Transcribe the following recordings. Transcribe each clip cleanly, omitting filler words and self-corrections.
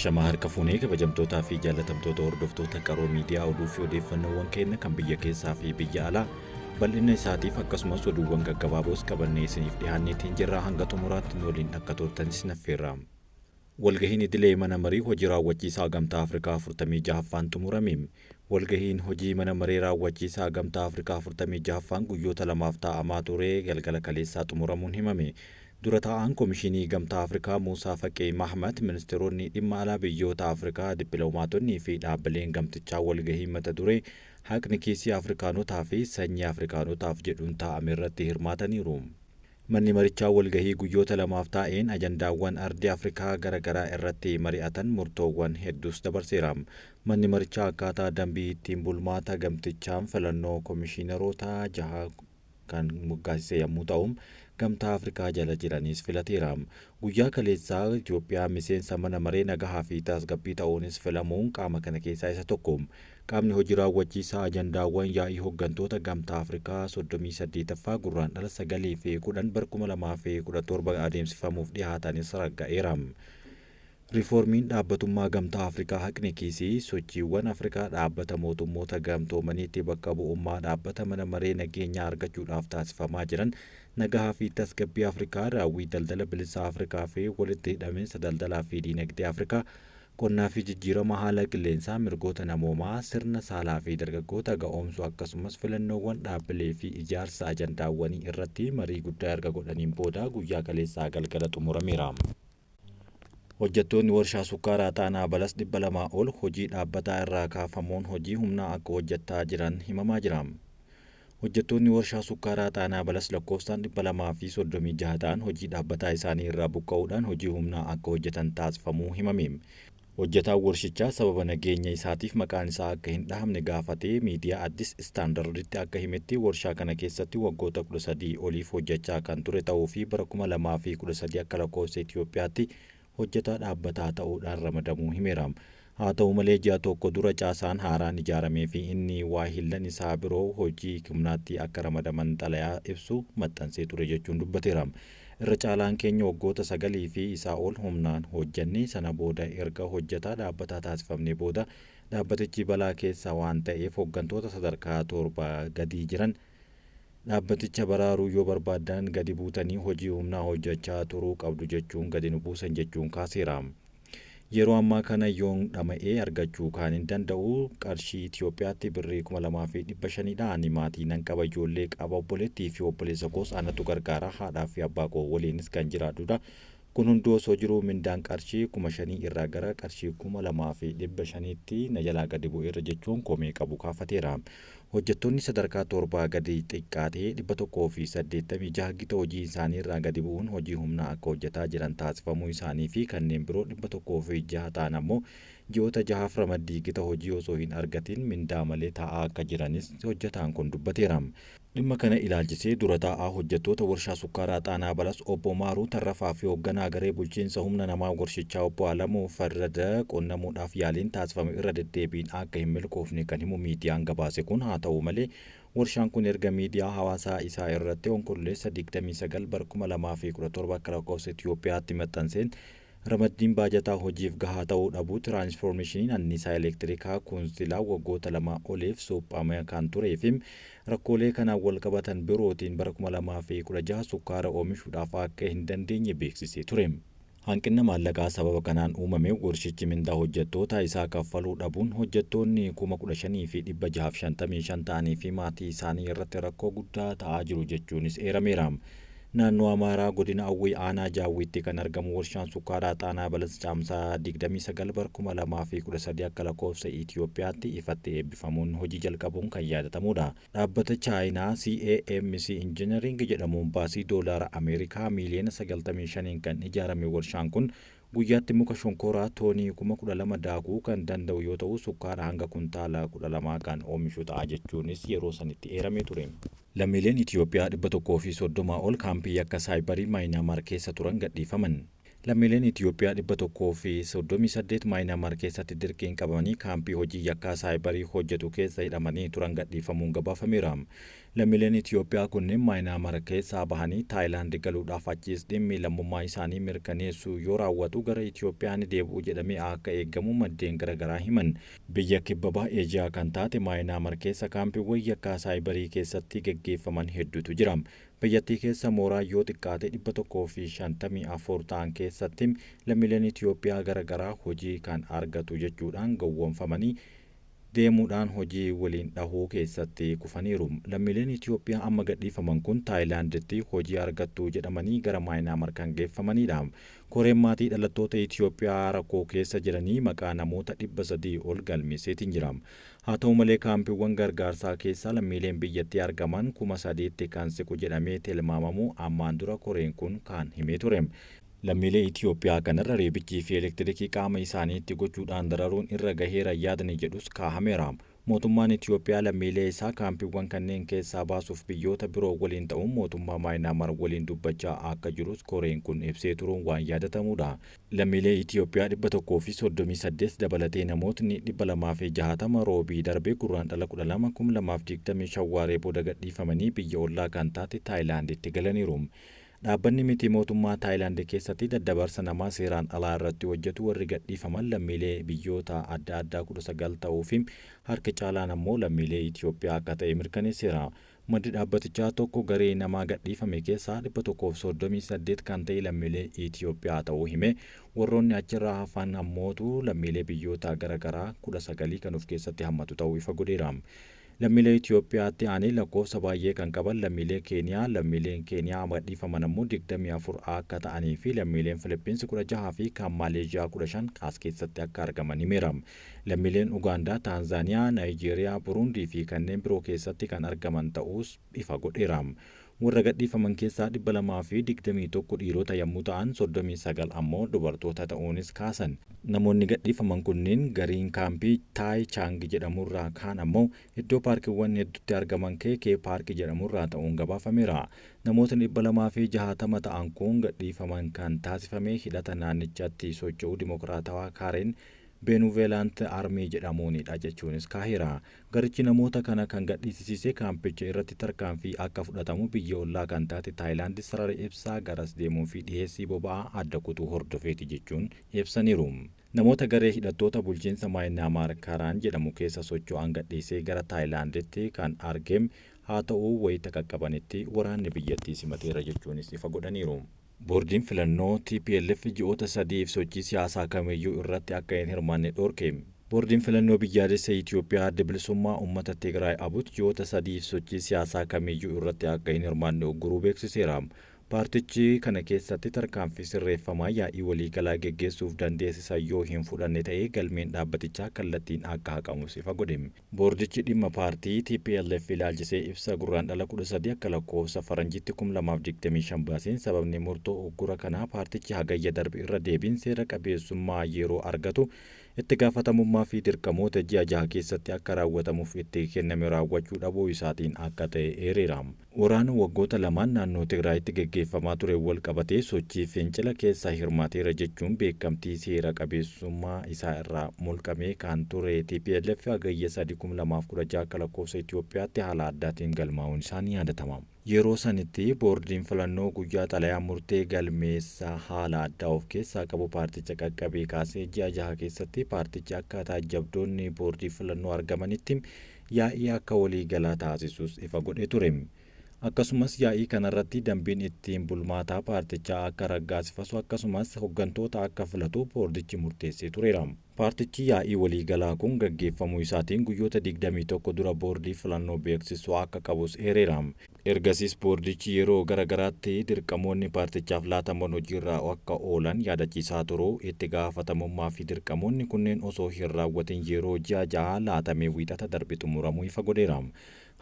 Ashama harka fuunee kabajamtootaa fi jaalatamtoota hordoftoota qaroo miidiyaa oduu fi odeeffannoowwan keenya kan biyya keessaa fi biyya alaa bal'ina isaatiif akkasumas oduuwwan gaggabaaboos qabannee isiniif dhiyaanneetiin jirra hanga xumuraatti nu waliin akka turtan isin affeerra. Walgahiin idilee mana marii hojii raawwachiisaa gamtaa Afrikaa 46ffaan xumurame. Walgahiin hojii mana marii raawwachiisaa gamtaa Afrikaa 46ffaan guyyoota lamaaf taa'amaa ture galgala kaleessaa xumuramuun himame. Dura taa'aan Komishinii Gamtaa Afrikaa Muusaa Faqee Mahammad ministeeronni dhimma alaa biyyoota Afrikaa dippiloomaatonnii fi dhaabbileen gamtichaa walgahii mata duree haqni kiisii Afrikaanotaa fi sanyii Afrikaanotaaf jedhuun taa'ame irratti hirmaataniiru. Manni marichaa walgahii guyyoota lamaaf taa'een ajandaawwan ardii Afrikaa garaagaraa irratti mari'atan murtoowwan hedduus dabarseera. Manni marichaa akkaataa dambii ittiin bulmaata gamtichaan filannoo komishiinaroota 6 kan moggaasise yommuu ta'u gamtaa Afrikaa jala jiranis filateera. Guyyaa kaleessaa Itoophiyaa miseensa mana maree nagahaa fi tasgabbii ta'uunis filamuun qaama kana keessaa isa tokko. Qaamni hojii raawwachiisaa ajandaawwan yaa'ii hooggantoota gamtaa Afrikaa 38ffaa gurraandhala 9 fi 10 bara 2017 adeemsifamuuf dhiyaatanis ragga'eera. Riiformiin dhaabbatummaa gamtaa Afrikaa haqni kiisii sochiiwwan Afrikaa dhaabbata mootummoota gamtoomaniitti bakka bu'ummaa dhaabbata mana maree nageenyaa argachuudhaaf taasifamaa jiran nagahaa fi tasgabbii Afrikaa raawwii daldala bilisaa Afrikaa fi walitti hidhamiinsa daldalaa fi diinagdee Afrikaa qonnaa fi jijjiirama haala qilleensaa mirgoota namoomaa sirna saalaa fi dargaggoota ga'oomsuu akkasumas filannoowwan dhaabbilee fi ijaarsa ajandaawwanii irratti marii guddaa erga godhaniin booda guyyaa kaleessaa galgala xumurameera. Hojjettoonni warshaa sukkaaraa Xaanaa Balas 200 ol hojii dhaabbataa irraa kaafamuun hojii humnaa akka hojjettaa jiran himamaa jira. Hojjettoonni warshaa sukkaaraa Xaanaa Balas lakkoofsaan 236 ta'an hojii dhaabbataa isaanii irraa buqqa'uudhaan hojii humnaa akka hojjetan taasifamuu himame. Hojjetaan warshichaa sababa nageenya isaatiif maqaan isaa akka hin dhahamne gaafatee miidiyaa Addis Istaandarditti akka himetti warshaa kana keessatti waggoota 13 oliif hojjechaa kan ture ta'uu fi bara 2013 akka lakkoofsa Itoophiyaatti hojjetaa dhaabbataa ta'uudhaan ramadamuu himeera. Haa ta'u malee ji'a tokko dura caasaan haaraan ijaaramee fi inni waahillan isaa biroo hojii humnaatti akka ramadaman xalayaa ibsu maxxansee ture jechuun dubbateera. Irra caalaan keenya waggoota 9 fi isaa ol humnaan hojjenne sana booda erga hojjetaa dhaabbataa taasifamne booda dhaabbatichi balaa keessa waan ta'eef hooggantoota sadarkaa 7 gadi jiran dhaabbaticha baraaruu yoo barbaadan gadi buutanii hojii humnaa hojjechaa turuu qabdu jechuun gadi nu buusan jechuun kaaseera. Yeroo ammaa kana yoon dhama'ee argachuu kan hin danda'u qarshii Itoophiyaatti birrii 2500 dhaan maatii nan qaba ijoollee qaba obboleettii fi obboleessa koos anatu gargaara haadhaa fi abbaa koo waliinis kan jiraatudha. Kun hundi osoo jiruu mindaan qarshii 5,000 irraa gara qarshii 2,500tti na jalaa gadi bu'eera jechuun komee qabu kaafateera. Hojjettoonni sadarkaa 7 gadi xiqqaatee 186 gita hojii isaanii irraa gadi bu'uun hojii humnaa akka hojjetaa jiran taasifamuu isaanii fi kanneen biroo 106 ta'an ammoo ji'oota 6 ramaddii gita hojii osoo hin argatin mindaa malee taa'aa akka jiranis hojjetaan kun dubbateera. Dhimma kana ilaalchisee dura taa'aa hojjettoota warshaa sukkaaraa Xaanaa Balas obbo Maaruu Tarrafaa fi hoogganaa garee bulchiinsa humna namaa warshichaa obbo Alamuu Farrada qonnamuudhaaf yaaliin taasifame irra deddeebiin akka hin milkoofne kan himu miidiyaan gabaase kun haa ta'u malee warshaan kun erga miidiyaa hawaasaa isaa irratti onkololeessa 29 bara 2017 akka lakkoofsa Itoophiyaatti maxxanseen ramaddiin baajataa hojiif gahaa ta'uu dhabuu tiraansfoormeeshiniin anniisaa elektirikaa kuunsilaa waggoota 2 oliif suphamee kan turee fi rakkoolee kanaan wal qabatan birootiin bara 2016 sukkaara oomishuudhaaf akka hin dandeenye beeksisee ture. Hanqina maallaqaa sababa kanaan uumame warshichi mindaa hojjettoota isaa kaffaluu dhabuun hojjettoonni 15,655 ta'anii fi maatii isaanii irratti rakkoo guddaa ta'aa jiru jechuunis eerameera. Naannoo Amaaraa godina Awwii Aanaa Jaawwiitti kan argamu warshaan sukkaaraa Xaanaa Balas caamsaa 29 bara 2013 akka lakkoofsa Itoophiyaatti ifatti eebbifamuun hojii jalqabuun kan yaadatamudha. Dhaabbata Chaayinaa CAMC Engineering jedhamuun baasii doolaara Ameerikaa miiliyoona 95 kan ijaarame warshaan kun guyyaatti muka shonkoraa toonii 12,000 daakuu kan danda'u yoo ta'u sukkaara hanga kuntaala 12 kan oomishu ta'a jechuunis yeroo sanitti eeramee ture. Lammiileen Itoophiyaa 130 ol kaampii akka Saayibarii Maayinaamaar keessa turan gadhiifaman. Lammiileen Itoophiyaa 138 Maayinaamaar keessatti dirqiin qabamanii kaampii hojii yakkaa saayibarii hojjetu keessa hidhamanii turan gadhiifamuun gabaafameera. Lammiileen Itoophiyaa kunneen Maayinaamaar keessaa bahanii Taayilaand galuudhaaf achiis dhimmi lammummaa isaanii mirkaneessuu yoo raawwatu gara Itoophiyaa ni deebi'u jedhamee akka eegamu maddeen garaagaraa himan. Biyya kibba baha Eejiyaa kan taate Maayinaamaar keessa kaampiiwwan yakkaa saayibarii keessatti gaggeeffaman hedduutu jira. Biyyattii keessa mooraa yoo xiqqaate 154 ta'an keessatti lammiileen Itoophiyaa garaagaraa hojii kan argatu jechuudhaan gowwoomfamanii deemuudhaan hojii waliin dhahuu keessatti kufaniiru. Lammiileen Itoophiyaa amma gadhiifaman kun Taayilaanditti hojii argattu jedhamanii gara Maayinaamaar kan geeffamanidha. Koreen maatii dhalattoota Itoophiyaa rakkoo keessa jiranii maqaa namoota 300 ol galmeesseetiin jira. Haa ta'u malee kaampiiwwan gargaarsaa keessa lammiileen biyyattii argaman 3,000 kan siqu jedhamee tilmaamamu ammaan dura koreen kun kan himee ture. Lammiilee Itoophiyaa kanarra reebichii fi elektirikii qaama isaaniitti gochuudhaan dararuun irra gaheera yaadni jedhus kaahameera. Mootummaan Itoophiyaa lammiilee isaa kaampiiwwan kanneen keessaa baasuuf biyyoota biroo waliin ta'uun mootummaa Maayinaamaar waliin dubbachaa akka jirus koreen kun ibsee turuun waan yaadatamudha. Lammiilee Itoophiyaa 138 dabalatee namootni 260 roobii darbee gurraandhala 12,2025 waaree booda gadhiifamanii biyya ollaa kan taate Taayilaanditti galaniiru. Dhaabbanni miti mootummaa Taayilaand keessatti daddabarsa namaa seeraan alaa irratti hojjetu warri gadhiifaman lammiilee biyyoota adda addaa 19 ta'uu fi harki caalaan ammoo lammiilee Itoophiyaa akka ta'e mirkaneesseera. Maddi dhaabbatichaa tokko garee namaa gadhiifame keessaa 138 kan ta'e lammiilee Itoophiyaa ta'uu hime. Warroonni achirraa hafan ammootu lammiilee biyyoota garaagaraa 19 kan of keessatti hammatu ta'uu ifa godheera. Lammiilee Itoophiyaatti aanee lakkoofsa baay'ee kan qaban lammiilee Keeniyaa, lammiileen Keeniyaa gadhiifaman ammoo 24 akka ta'anii fi lammiileen Filiippiinsi 16 fi kan Maaleeshiyaa 15 as keessatti akka argaman himeera. Lammiileen Ugaandaa, Taanzaaniyaa, Naayijeeriyaa, Burundii fi kanneen biroo keessatti kan argaman ta'us ifa godheera. Warra gadhiifaman keessaa 221 dhiirota yommuu ta'an 39 ammoo dubartoota ta'uunis kaasan. Namoonni gadhiifaman kunneen gariin kaampii Taay Chaang jedhamurraa kaan ammoo iddoo paarkiiwwan hedduutti argaman keekee paarkii jedhamurraa ta'uun gabaafameera. Namootni 260 ta'an kun gadhiifaman kan taasifame hidhata naannichatti socho'uu dimokiraatawaa Kaaren Beenuveelaant Armii jedhamuunidha jechuunis kaaheera. Garichi namoota kana kan gadhiisise kaampicha irratti tarkaanfii akka fudhatamu biyya ollaa kan taate Taayilaand sarara ibsaa garas deemuu fi dhiheessii boba'aa adda kutuu hordofeeti jechuun ibsaniiru. Namoota garee hidhattoota bulchiinsa Maayinaamaar Karaan jedhamu keessa socho'an gadhiisee gara Taayilaanditti kan argame haa ta'u wayita qaqqabanitti waraanni biyyattii simateera jechuunis ifa godhaniiru. Boordiin filannoo TPLF ji'oota 3 sochii siyaasaa kamiyyuu irratti akka hin hirmaanne dhorke. Boordiin filannoo biyyaalessa Itoophiyaa adda bilisummaa uummata Tigraay Abut ji'oota 3 sochii siyaasaa kamiyyuu irratti akka hin hirmaanne ugguruu beeksiseera. Paartichi kana keessatti tarkaanfii sirreeffamaa yaa'ii waliigalaa geggeessuuf dandeessisan yoo hin fudhanne ta'ee galmeen dhaabbatichaa kallattiin akka haqamus ifa godhe. Boordichi dhimma paartii TPLF ilaalchisee ibsa gurraandhala 13 akka lakkoofsa faranjiitti 2025 baaseen sababni murtoo uggura kanaa paartichi hagayya darbe irra deebiin seera qabeessummaa yeroo argatu itti gaafatamummaa fi dirqamoota ji'a 6 keessatti akka raawwatamuuf itti kenname raawwachuu dhabuu isaatiin akka ta'e eereera. Waraana waggoota lamaan naannoo Tigraayitti gaggeeffamaa ture wal qabatee sochii fincila keessaa hirmaateera jechuun beekamtii seera qabeessummaa isaa irraa mulqamee kan ture TPLF hagayya 3,2016 akka lakkoofsa Itoophiyaatti haala addaatiin galmaa'uun isaanii yaadatama. Yeroo sanitti boordiin filannoo guyyaa xalayaa murtee galmeessaa haala addaa of keessaa qabu paarticha qaqqabee kaasee ji'a 6 keessatti paartichi akka taajjabdoonni boordii filannoo argamanitti yaa'ii akka waliigalaa taasisus ifa godhee ture. Akkasumas yaa'ii kanarratti dambiin ittiin bulmaataa paartichaa akka raggaasifasu akkasumas hooggantoota akka filatu boordichi murteessee tureera. Paartichi yaa'ii waliigalaa kun gaggeeffamuu isaatiin guyyoota 21 dura boordii filannoo beeksisuu akka qabus eereera. Ergasiis boordichi yeroo garagaraatti dirqamoonni paartichaaf laataman hojiirra akka oolan yaadachiisaa turuu itti gaafatamummaa fi dirqamoonni kunneen osoo hin raawwatin yeroo ji'a 6 laatamee wiixata darbe xumuramuu ifa godheera.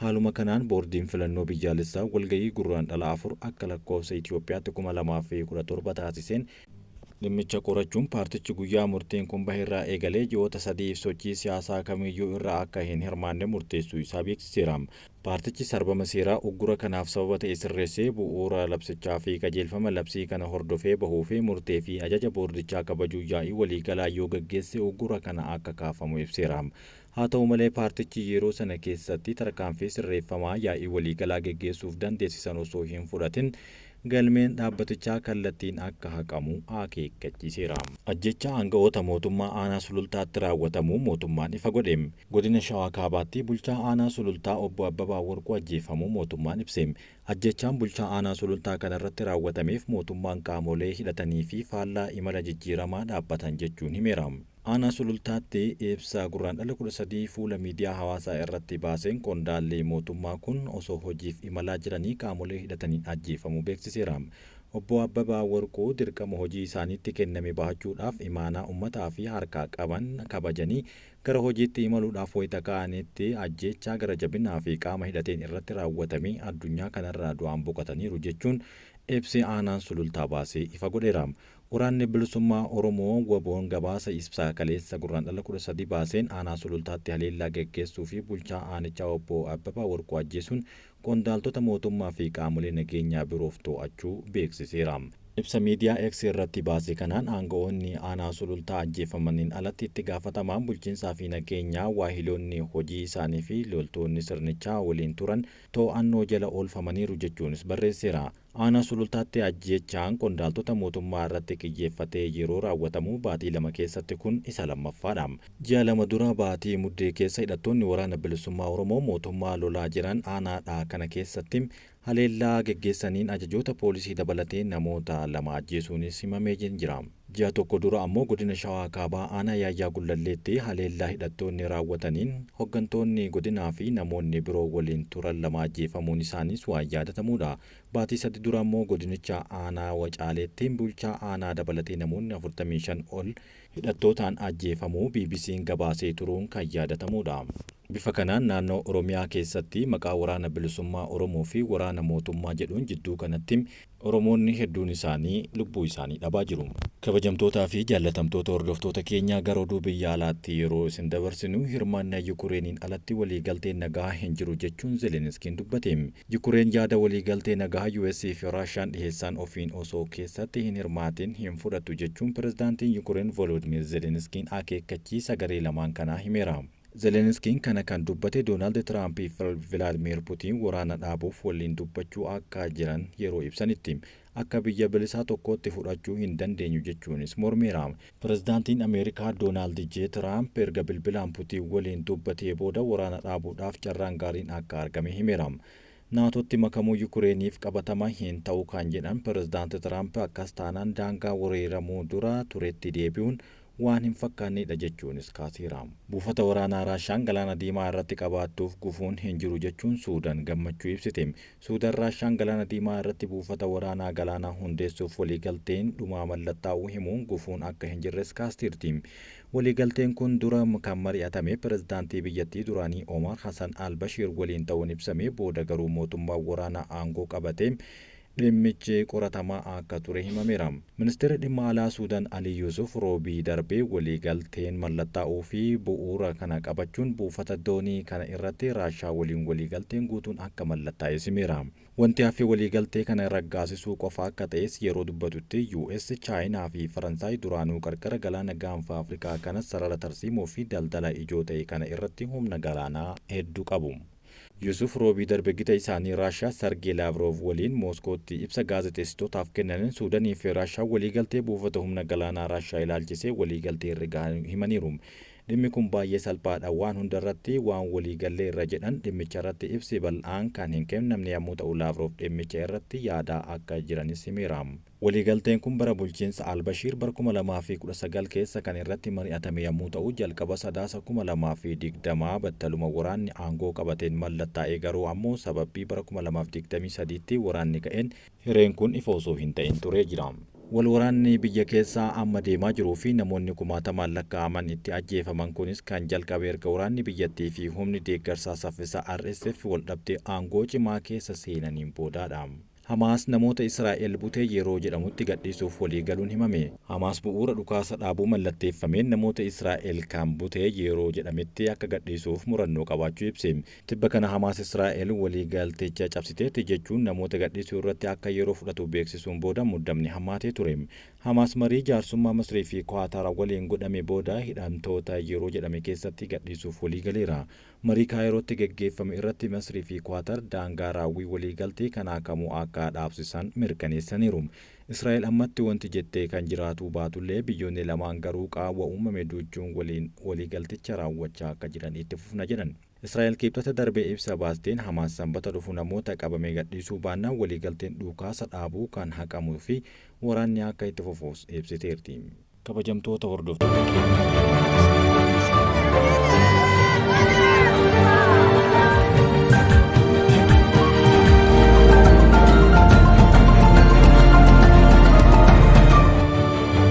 Haaluma kanaan boordiin filannoo biyyaalessaa walgahii gurraandhala 4 akka lakkoofsa Itoophiyaatti 2017 taasiseen Dhimmicha qorachuun paartichi guyyaa murtiin kun baheerraa eegalee ji'oota sadiif sochii siyaasaa kamiyyuu irraa akka hin hirmaanne murteessuu isaa beeksiseera. Paartichi sarbama seeraa uggura kanaaf sababa ta'e sirreessee bu'uura labsichaa fi qajeelfama labsii kana hordofee bahuu fi murtee fi ajaja boordichaa kabajuu yaa'ii waliigalaa yoo gaggeesse uggura kana akka kaafamu ibseera. Haa ta'u malee paartichi yeroo sana keessatti tarkaanfii sirreeffamaa yaa'ii waliigalaa gaggeessuuf dandeessisan osoo hin fudhatin galmeen dhaabbatichaa kallattiin akka haqamu akeekkachiiseera. Ajjecha aangawoota mootummaa aanaa sulultaatti raawwatamuu mootummaan ifa godhe. Godina Shawaa Kaabaatti bulchaa aanaa sulultaa obbo Abbabaa Warquu ajjeefamuu mootummaan ibse. Ajjechaan bulchaa aanaa sulultaa kanarratti raawwatameef mootummaan qaamolee hidhatanii fi faallaa imala jijjiiramaa dhaabbatan jechuun himeera. Aanaa sulultaatti ibsa gurraandhala 13 fuula miidiyaa hawaasaa irratti baaseen qondaallee mootummaa kun osoo hojiif imalaa jiranii qaamolee hidhataniin ajjeefamuu beeksiseera. Obbo Abbabaa Warquu dirqama hojii isaaniitti kenname bahachuudhaaf imaanaa uummataa fi harkaa qaban kabajanii gara hojiitti imaluudhaaf wayita ka'anitti ajjechaa gara jabinaa fi qaama hidhateen irratti raawwatamee addunyaa kanarraa du'aan boqotaniiru jechuun ibsi aanaan sulultaa baasee ifa godheera. Waraanni bilisummaa Oromoo WBO'n gabaasa ibsaa kaleessa gurraandhala 13 baaseen aanaa sulultaatti haleellaa gaggeessuu fi bulchaa aanichaa obbo Abbabaa Warquu ajjeesuun qondaaltota mootummaa fi qaamolee nageenyaa biroof to'achuu beeksiseera. Ibsa miidiyaa X irratti baase kanaan aangawoonni aanaa sulultaa ajjeefamaniin alatti itti gaafatamaan bulchiinsaa fi nageenyaa waahiloonni hojii isaanii fi loltoonni sirnichaa waliin turan to'annoo jala oolfamaniiru jechuunis barreesseera. Aanaa sulultaatti ajjechaan qondaaltota mootummaa irratti xiyyeeffatee yeroo raawwatamu baatii lama keessatti kun isa lammaffaadha. Ji'a lama dura baatii muddee keessa hidhattoonni waraana bilisummaa Oromoo mootummaa lolaa jiran aanaadhaa kana keessatti haleellaa geggeessaniin ajajoota poolisii dabalatee namoota lama ajjeesuunis himamee jira. Ji'a tokko dura ammoo godina Shawaa Kaabaa aanaa Yaayyaa Gullalleetti haleellaa hidhattoonni raawwataniin hooggantoonni godinaa fi namoonni biroo waliin turan lama ajjeefamuun isaanis waan yaadatamuudha. Baatii sadi dura ammoo godinicha aanaa Wacaaleetti bulchaa aanaa dabalatee namoonni 45 ol hidhattootaan ajjeefamuu BBC'n gabaasee turuun kan yaadatamuudha. Bifa kanaan naannoo Oromiyaa keessatti maqaa waraana bilisummaa Oromoo fi waraana mootummaa jedhuun jidduu kanatti Oromoonni hedduun isaanii lubbuu isaanii dhabaa jiru. Kabajamtootaa fi jaallatamtoota hordoftoota keenyaa gara oduu biyya alaatti yeroo isin dabarsinu hirmaannaa Yukureeniin alatti waliigalteen nagaa hin jiru jechuun Zeleniskiin dubbate. Yukureen yaada waliigaltee nagaa US fi Raashiyaan dhiheessan ofiin osoo keessatti hin hirmaatin hin fudhatu jechuun pirezidaantiin Yukureen Volodimir Zeleniskiin akeekkachiisa garee lamaan kanaa himeera. Zeleniskiin kana kan dubbate Doonaald Tiraamp fi Vilaadimir Puutiin waraana dhaabuuf waliin dubbachuu akka jiran yeroo ibsanitti akka biyya bilisaa tokkotti fudhachuu hin dandeenyu jechuunis mormeera. Pirezidaantiin Ameerikaa Doonaald J. Tiraamp erga bilbilaan Puutiin waliin dubbatee booda waraana dhaabuudhaaf carraan gaariin akka argame himeera. naatootti makamuu Yukureeniif qabatama hin ta'u kan jedhan pirezidaanti Tiraamp akkas taanaan daangaa weeraramuu dura turetti deebi'uun waan hin fakkaannedha jechuunis kaaseera. Buufata waraanaa Raashaan galaana diimaa irratti qabaattuuf gufuun hin jiru jechuun Suudaan gammachuu ibsite. Suudaan Raashaan galaana diimaa irratti buufata waraanaa galaanaa hundeessuuf waliigalteen dhumaa mallattaa'uu himuun gufuun akka hin jirres kaastirti. Waliigalteen kun dura kan mari'atame pirezidaantii biyyattii duraanii Omar Hassan al-Bashir waliin ta'uun ibsame booda garuu mootummaan waraanaa aangoo qabate dhimmichi qoratamaa akka ture himameera. Ministeerri dhimma alaa Suudaan Ali Yusuf roobii darbee waliigalteen mallattaa'uu fi bu'uura kana qabachuun buufata doonii kana irratti Raashaa waliin waliigalteen guutuun akka mallattaa'e himeera. Wanti hafe waliigaltee kana raggaasisuu qofa akka ta'es yeroo dubbatutti US, Chaayinaa fi Faransaay duraanuu qarqara galaana gaanfa Afrikaa kanas sarara tarsiimoo fi daldala ijoo ta'e kana irratti humna galaanaa hedduu qabu. Yusuf roobii darbe gita isaanii Raashaa Sergey Lavrov waliin Mooskootti ibsa gaazexeessitootaaf kennaniin Suudaanii fi Raashaa waliigaltee buufata humna galaanaa Raashaa ilaalchisee waliigaltee irra himaniiru. Dhimmi kun baay'ee salphaadha waan hundarratti waan waliigallee irra jedhan dhimmicha irratti ibsi bal'aan kan hin kennamne yommuu ta'u Lavrov dhimmicha irratti yaadaa akka jiranis himeera. Waliigalteen kun bara bulchiinsa Al-Bashir bara 2019 keessa kan irratti mari'atame yommuu ta'u jalqaba sadaasa 2020 battaluma waraanni aangoo qabateen mallattaa'e garuu ammoo sababii bara 2023tti waraanni ka'een hireen kun ifa osoo hin ta'in turee jira. Walwaraanni biyya keessaa amma deemaa jiruu fi namoonni kumaatamaan lakkaa'aman itti ajjeefaman kunis kan jalqabe erga waraanni biyyattii fi humni deeggarsaa saffisaa RSF waldhabdee aangoo cimaa keessa seenaniin boodaadha. Hamaas namoota Israa'el butee yeroo jedhamutti gadhiisuuf walii galuun himame. Hamaas bu'uura dhukaasa dhaabuu mallatteeffameen namoota Israa'el kan butee yeroo jedhametti akka gadhiisuuf murannoo qabaachuu ibse. Tibba kana Hamaas Israa'el walii galtecha cabsiteetti jechuun namoota gadhiisuu irratti akka yeroo fudhatu beeksisuun booda muddamni hammaatee ture. Hamaas marii jaarsummaa Masrii fi Qaataar waliin godhame booda hidhamtoota yeroo jedhame keessatti gadhiisuuf walii galeera. Marii Kaayirootti geggeeffame irratti Masrii fi Qaataar daangaa raawwii walii galtee kanaa kamuu akka dhaabsisan mirkaneessaniiru. Israa'el ammatti wanti jettee kan jiraatu baatullee biyyoonni lamaan garuu qaawwa uumame duuchuun waliin waliigalticha raawwachaa akka jiran itti fufna jedhan. Israa'el kibxata darbee ibsa baasteen Hamaas sanbata dhufu namoota qabame gadhiisuu baannaan waliigalteen dhukaasa dhaabuu kan haqamuu fi waraanni akka itti fufuus ibsiteerti. Kabajamtoota hordoftoota keenya